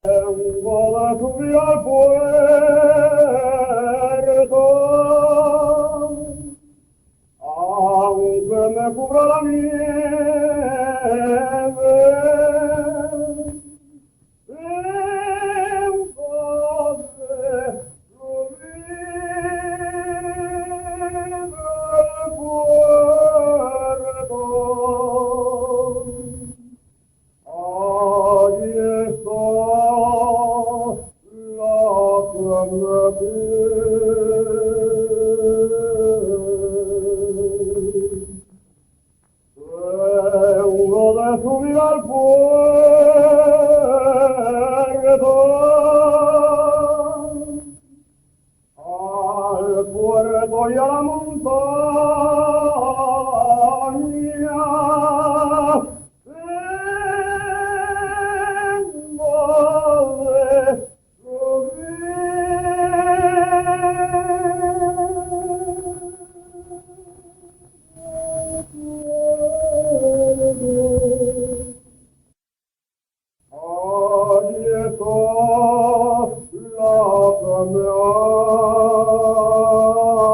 Tengo de subir al puerto, aunque me cubra la nieve. Tengo de subir al puerto. Allí está la que me pide. Tengo de subir al puerto y a la montaña. Allí estoy.